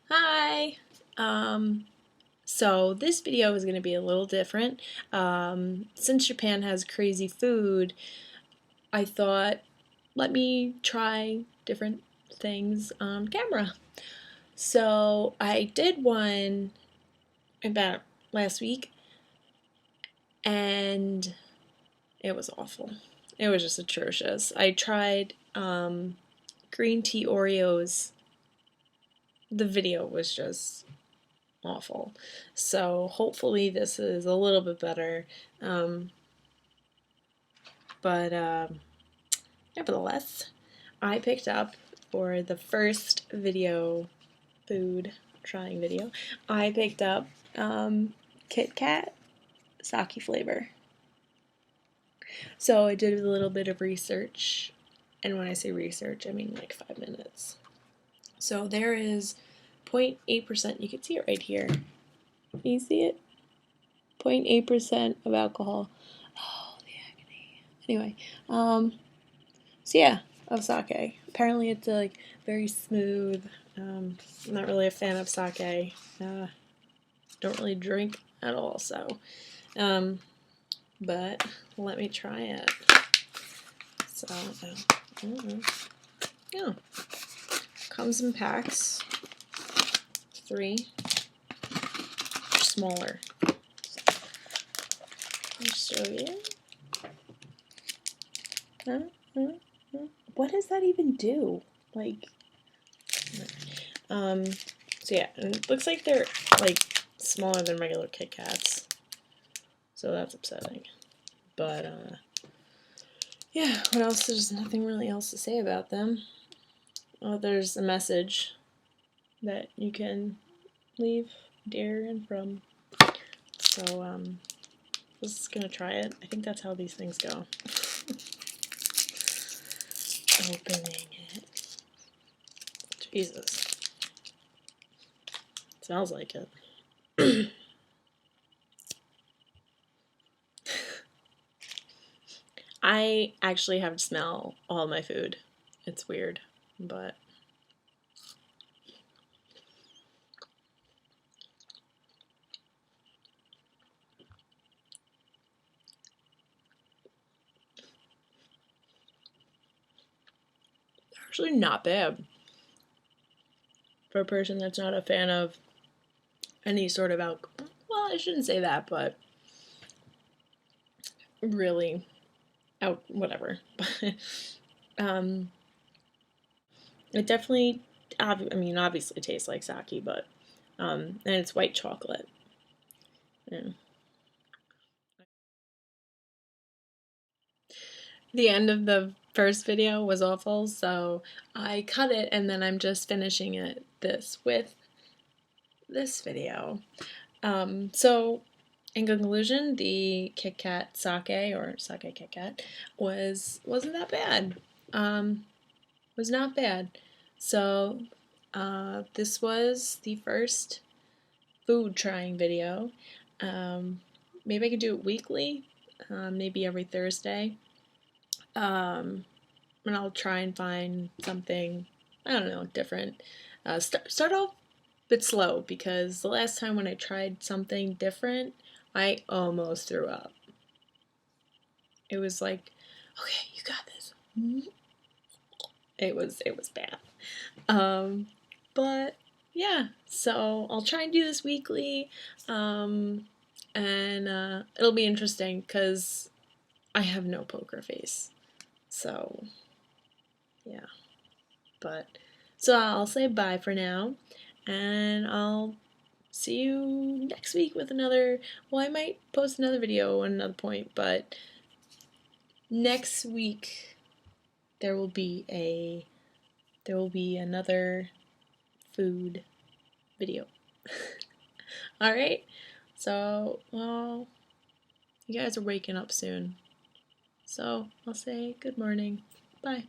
Hi! So this video is going to be a little different. Since Japan has crazy food, I thought, let me try different things on camera. So I did one about last week, and it was awful. It was just atrocious. I tried green tea Oreos. The video was just awful. So hopefully this is a little bit better. But nevertheless, I picked up for the first video, food trying video, I picked up KitKat sake flavor. So I did a little bit of research, and when I say research, I mean like 5 minutes. So there is 0.8%, you can see it right here. Can you see it? 0.8% of alcohol. Oh, the agony. Anyway, so yeah, of sake. Apparently it's like very smooth. I'm not really a fan of sake. Don't really drink at all, so. But let me try it. So, yeah. Comes in packs. 3. Smaller. I'll show you. What does that even do? Like, so yeah, and it looks like they're like smaller than regular Kit Kats, so that's upsetting. But yeah, what else? There's nothing really else to say about them. Oh, there's a message that you can leave dear and from. So I'm just gonna try it. I think that's how these things go. Opening it. Jesus. Smells like it. I actually have to smell all my food. It's weird, but actually not bad for a person that's not a fan of any sort of alcohol. Well, I shouldn't say that, but really, whatever. It definitely, I mean, obviously tastes like sake, but and it's white chocolate. Yeah. The end of the first video was awful, so I cut it and then I'm just finishing it with this video. So in conclusion, the KitKat sake or sake KitKat wasn't that bad. Was not bad. So this was the first food trying video. Maybe I could do it weekly, maybe every Thursday. And I'll try and find something, I don't know, different. Start off a bit slow, because the last time when I tried something different, I almost threw up. It was like, okay, you got this. It was bad. But yeah, so I'll try and do this weekly, and it'll be interesting because I have no poker face. So yeah, but so I'll say bye for now, and I'll see you next week with another. Well, I might post another video at another point, but next week there will be another food video. Alright, so, well, you guys are waking up soon. So, I'll say good morning. Bye.